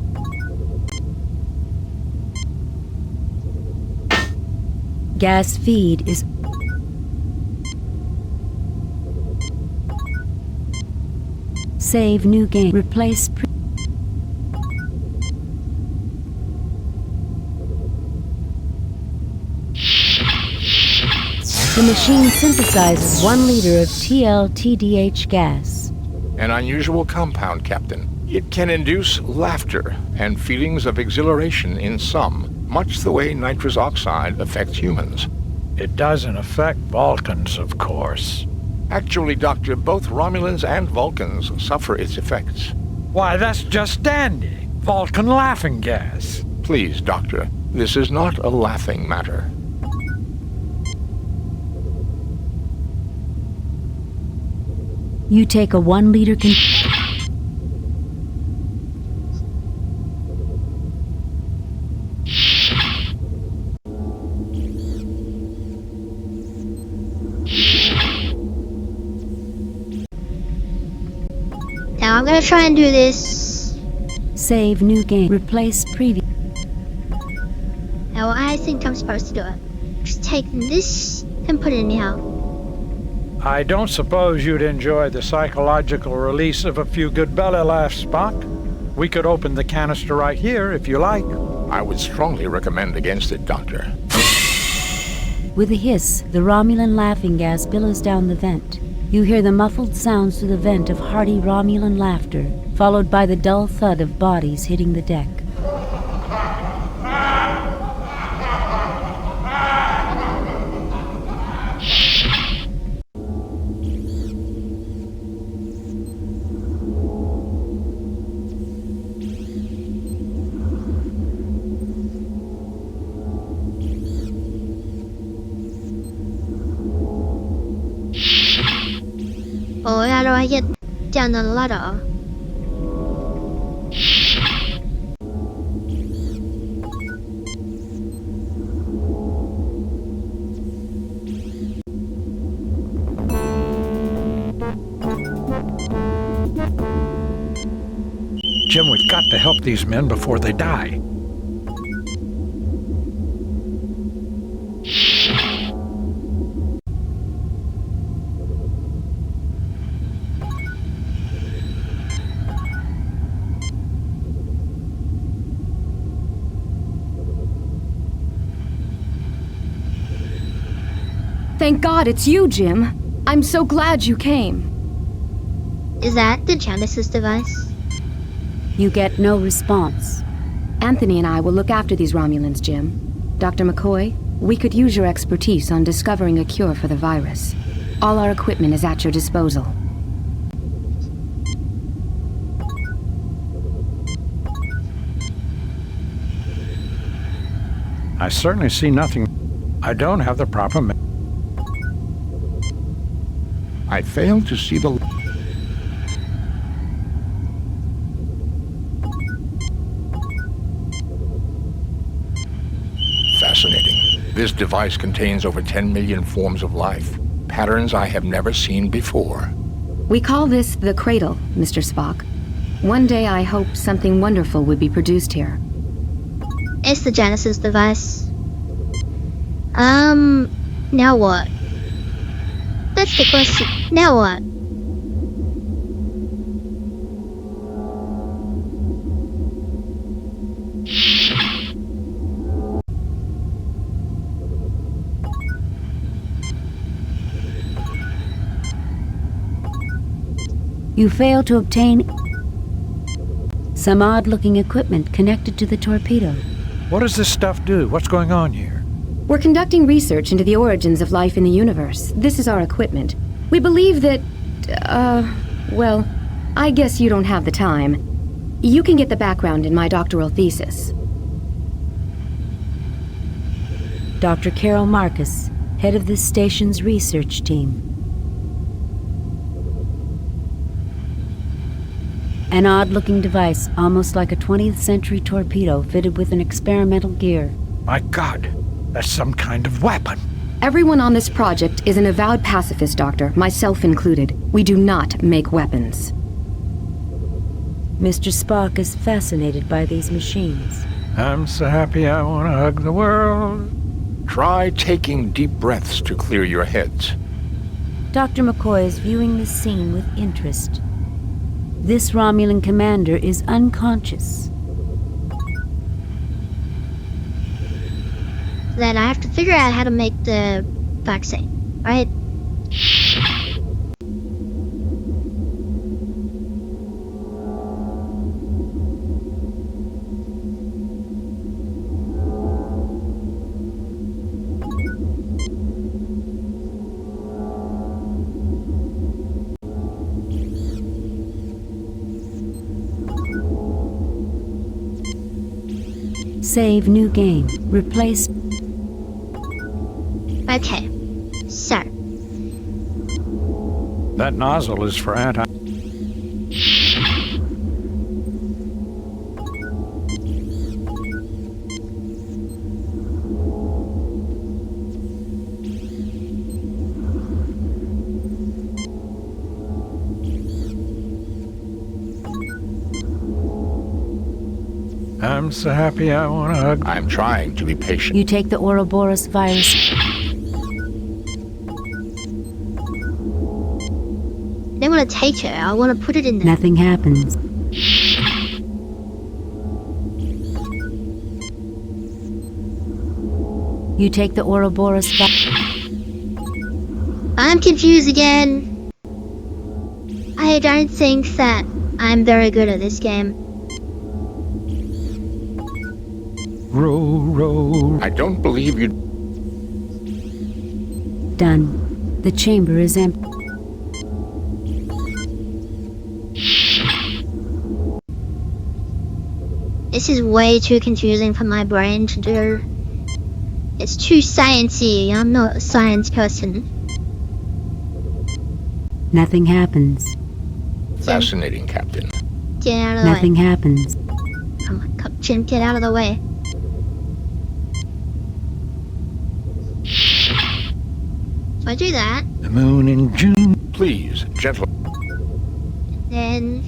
Gas feed is... Save new game. Replace... The machine synthesizes 1 liter of TLTDH gas. An unusual compound, Captain. It can induce laughter and feelings of exhilaration in some, much the way nitrous oxide affects humans. It doesn't affect Vulcans, of course. Actually, Doctor, both Romulans and Vulcans suffer its effects. Why, that's just dandy. Vulcan laughing gas. Please, Doctor, this is not a laughing matter. You take a 1 liter Now I'm gonna try and do this. Save new game. Replace previous. Now I think I'm supposed to do it. Just take this and put it in here. I don't suppose you'd enjoy the psychological release of a few good belly laughs, Spock. We could open the canister right here if you like. I would strongly recommend against it, Doctor. With a hiss, the Romulan laughing gas billows down the vent. You hear the muffled sounds through the vent of hearty Romulan laughter, followed by the dull thud of bodies hitting the deck. Oh, how do I get down the ladder? Jim, we've got to help these men before they die. Thank God it's you, Jim. I'm so glad you came. Is that the Genesis device? You get no response. Anthony and I will look after these Romulans, Jim. Dr. McCoy, we could use your expertise on discovering a cure for the virus. All our equipment is at your disposal. I certainly see nothing. I don't have the proper... I fail to see the... Fascinating. This device contains over 10 million forms of life, patterns I have never seen before. We call this the Cradle, Mr. Spock. One day I hope something wonderful would be produced here. It's the Genesis device. Now what? That's the question. Now what? You fail to obtain some odd-looking equipment connected to the torpedo. What does this stuff do? What's going on here? We're conducting research into the origins of life in the universe. This is our equipment. We believe that, well, I guess you don't have the time. You can get the background in my doctoral thesis. Dr. Carol Marcus, head of this station's research team. An odd-looking device, almost like a 20th century torpedo fitted with an experimental gear. My God, that's some kind of weapon. Everyone on this project is an avowed pacifist, Doctor, myself included. We do not make weapons. Mr. Spock is fascinated by these machines. I'm so happy I want to hug the world. Try taking deep breaths to clear your heads. Dr. McCoy is viewing this scene with interest. This Romulan commander is unconscious. Then I have to figure out how to make the vaccine, right? Save new game. Replace. Okay, so That nozzle is for anti... I'm so happy I want to hug... I'm trying to be patient. You take the Ouroboros virus. I don't want to take it, I want to put it in there. Nothing happens. You take the Ouroboros virus. I'm confused again. I don't think that I'm very good at this game. Row, row. I don't believe you. Done. The chamber is empty. This is way too confusing for my brain to do. It's too sciencey. I'm not a science person. Nothing happens. Fascinating, Captain. Get out of the Nothing way. happens. Come on, Jim, get out of the way. So I do that, The moon in June. Please, gentle. then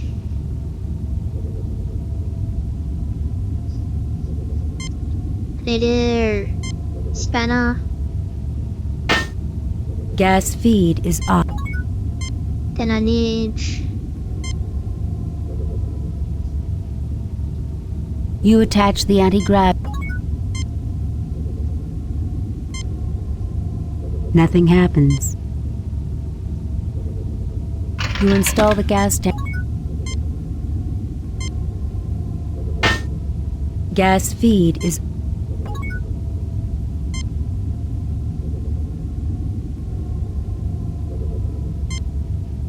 later spanner, Gas feed is off. then I need You attach the anti-grav. Nothing happens. You install the gas tank. Gas feed is.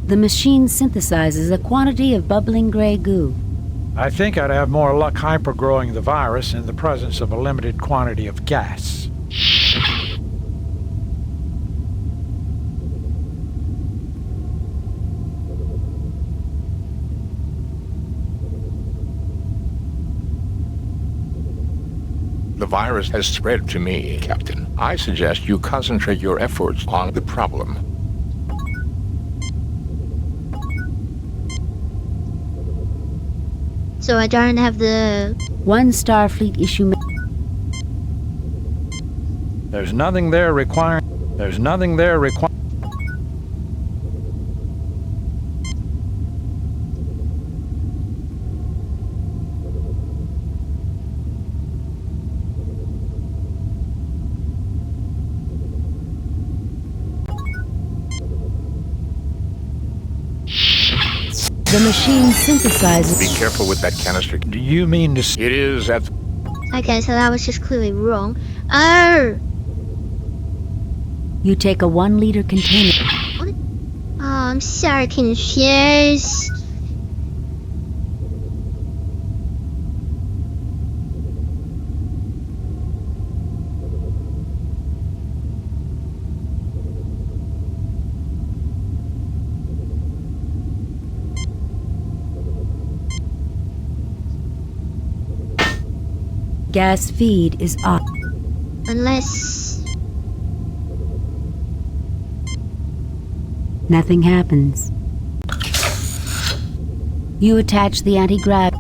The machine synthesizes a quantity of bubbling gray goo. I think I'd have more luck hypergrowing the virus in the presence of a limited quantity of gas. The virus has spread to me, Captain. I suggest you concentrate your efforts on the problem. so I don't have the One Starfleet issue. There's nothing there requiring... There's nothing there requiring... The machine synthesizes. Be careful with that canister. Do you mean to... It is at... okay, so that was just clearly wrong. Oh, You take a 1-liter container. oh, I'm so confused. Gas feed is off. Unless... Nothing happens. You attach the anti-grav.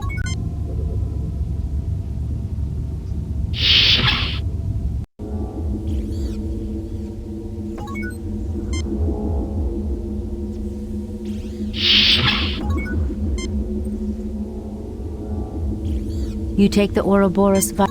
You take the Ouroboros vi-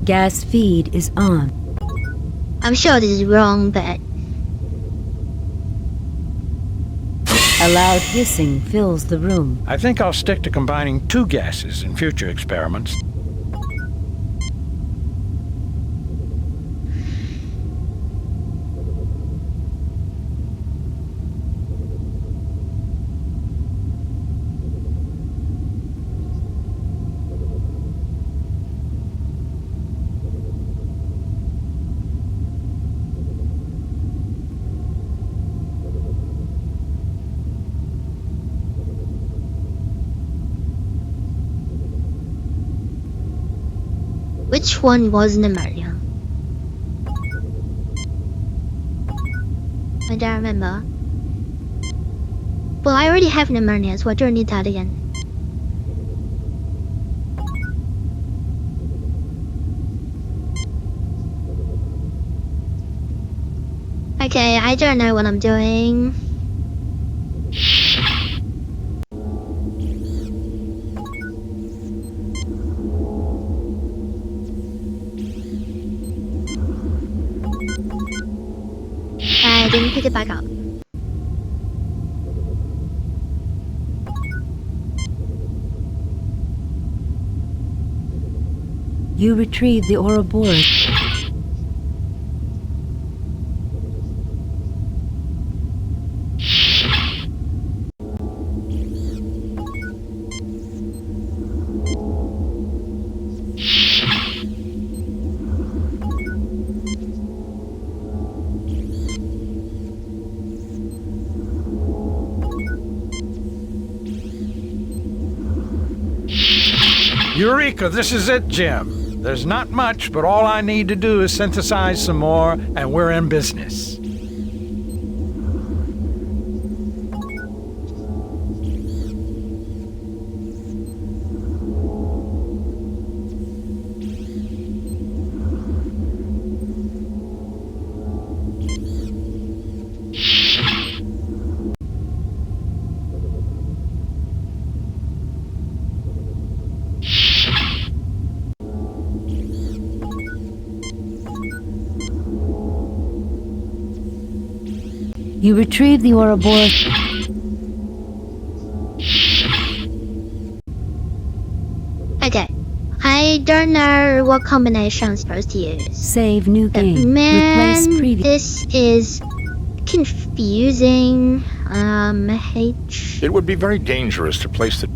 Gas feed is on. I'm sure this is wrong, but... A loud hissing fills the room. I think I'll stick to combining 2 gases in future experiments. Which one was pneumonia? I don't remember. Well, I already have pneumonia, so I don't need that again. Okay, I don't know what I'm doing. I didn't pick it back up. You retrieve the Ouroboros. Eureka, this is it, Jim. There's not much, but all I need to do is synthesize some more, and we're in business. You retrieve the Ouroboros. Okay. I don't know what combination I'm supposed to use. Save new game. Man, Replace previous. this is confusing. H. It would be very dangerous to place the...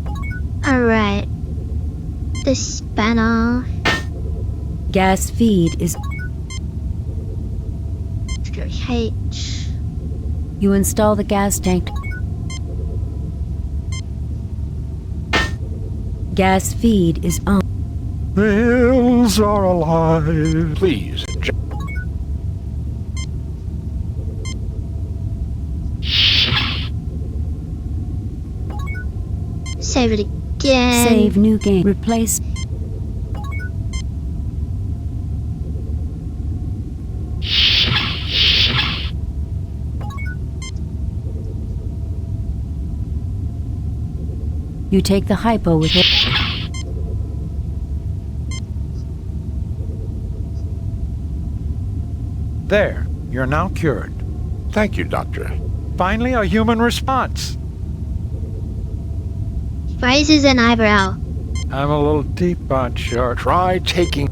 Alright. The spanner. Gas feed is. H. You install the gas tank. Gas feed is on. The hills are alive. Please, Save it again. Save new game. Replace. You take the hypo with it. There, you're now cured. thank you, Doctor. Finally, a human response. Raises an eyebrow. I'm a little deep on short. Try taking...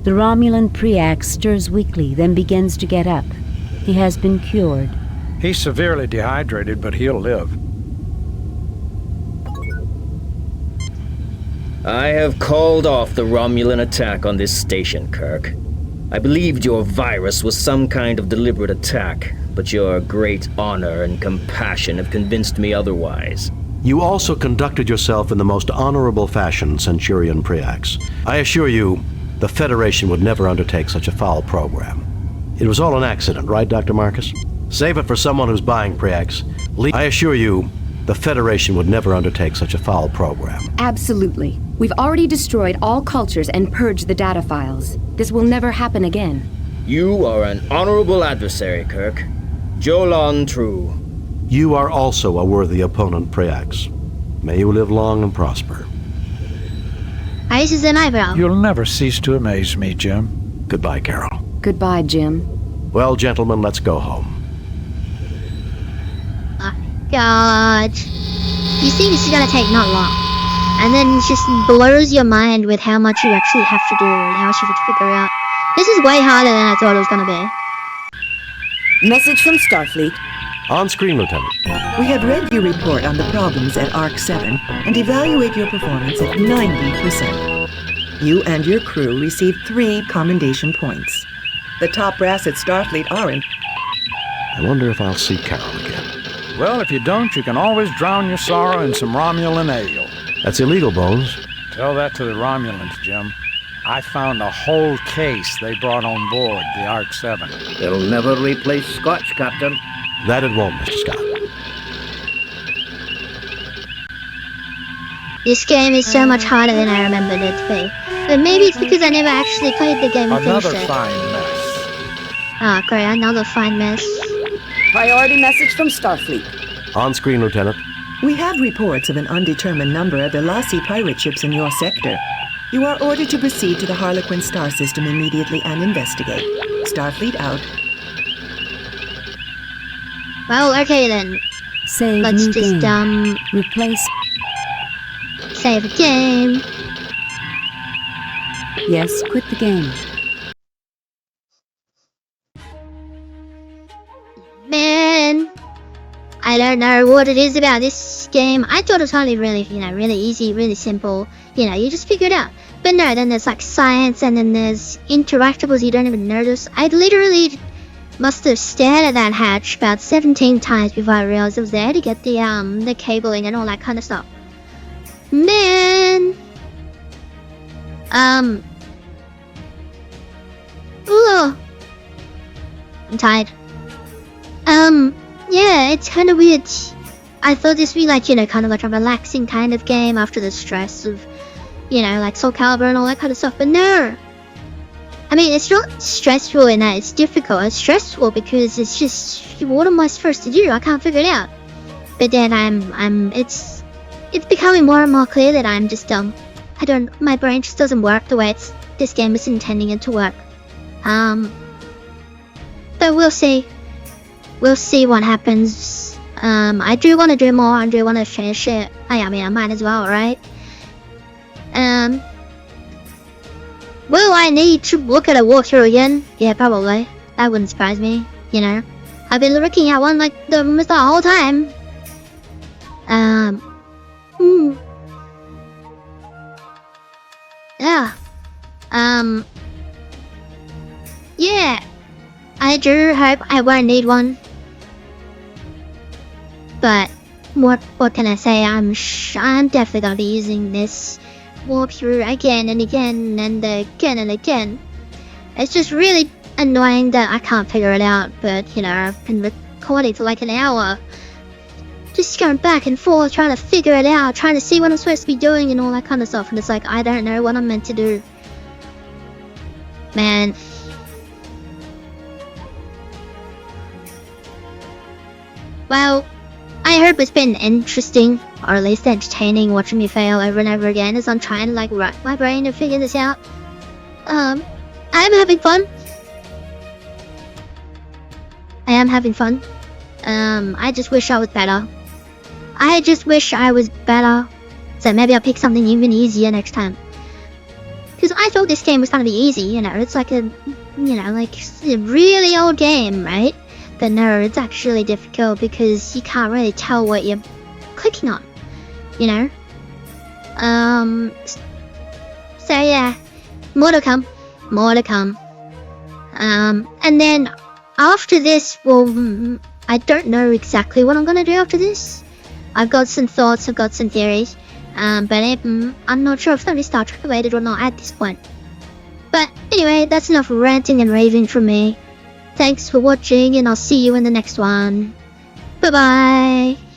The Romulan Preax stirs weakly, then begins to get up. He has been cured. He's severely dehydrated, but he'll live. I have called off the Romulan attack on this station, Kirk. I believed your virus was some kind of deliberate attack, but your great honor and compassion have convinced me otherwise. You also conducted yourself in the most honorable fashion, Centurion Preax. I assure you, the Federation would never undertake such a foul program. It was all an accident, right, Dr. Marcus? Save it for someone who's buying, Preax. I assure you, the Federation would never undertake such a foul program. Absolutely. We've already destroyed all cultures and purged the data files. This will never happen again. You are an honorable adversary, Kirk. Jolon true. You are also a worthy opponent, Preax. May you live long and prosper. 还是真爱不了。 You'll never cease to amaze me, Jim. Goodbye, Carol. Goodbye, Jim. Well, gentlemen, let's go home. God. You see, this is gonna take not long. And then it just blows your mind with how much you actually have to do and how much you have to figure out. This is way harder than I thought it was gonna be. Message from Starfleet. On screen, Lieutenant. We have read your report on the problems at Arc 7 and evaluate your performance at 90%. You and your crew received 3 commendation points. The top brass at Starfleet are in... I wonder if I'll see Carol again. Well, if you don't, you can always drown your sorrow in some Romulan ale. That's illegal, Bones. Tell that to the Romulans, Jim. I found a whole case they brought on board the Arc 7. It'll never replace Scotch, Captain. That it won't, Mr. Scott. This game is so much harder than I remembered it to be. But maybe it's because I never actually played the game and finished Another it. fine mess. Ah, great, another fine mess. Priority message from Starfleet. On screen, Lieutenant. We have reports of an undetermined number of Velasi pirate ships in your sector. You are ordered to proceed to the Harlequin star system immediately and investigate. Starfleet out. Well, okay then. Save Let's new just, game. Replace. Save a game. Yes, quit the game. Man, I don't know what it is about this game. I thought it was only really, really easy, really simple. You just figure it out. But no, then there's like science and then there's interactables you don't even notice. I literally must have stared at that hatch about 17 times before I realized it was there to get the cabling and all that kind of stuff. Man. Ooh. I'm tired. Yeah, it's kind of weird. I thought this would be like, kind of like a relaxing kind of game after the stress of, like Soul Calibur and all that kind of stuff, but no! I mean, it's not stressful in that it's difficult, it's stressful because it's just, what am I supposed to do? I can't figure it out. But then it's becoming more and more clear that I'm just, my brain just doesn't work the way this game is intending it to work. But we'll see. We'll see what happens. I do want to do more. I do want to finish it. I mean, I might as well, right? Will I need to look at a walkthrough again? Yeah, probably. That wouldn't surprise me, I've been looking at one like the whole time. Yeah. Yeah. I do hope I won't need one. But what can I say? I'm definitely gonna be using this walkthrough again and again and again and again. It's just really annoying that I can't figure it out, but I've been recording for like an hour. Just going back and forth, trying to figure it out, trying to see what I'm supposed to be doing and all that kind of stuff, and it's like, I don't know what I'm meant to do. Man. Well, I hope it's been interesting, or at least entertaining, watching me fail over and over again as I'm trying to like rack my brain to figure this out. I'm having fun. I am having fun. I just wish I was better. So maybe I'll pick something even easier next time. Because Because I thought this game was gonna be easy, you know, it's like a really old game, right? But no, it's actually difficult because you can't really tell what you're clicking on, you know? So yeah, more to come. And then after this, well, I don't know exactly what I'm gonna do after this. I've got some thoughts, I've got some theories, but I'm not sure if they'll be Star Trek related or not at this point. But anyway, that's enough ranting and raving from me. Thanks for watching, and I'll see you in the next one. Bye-bye!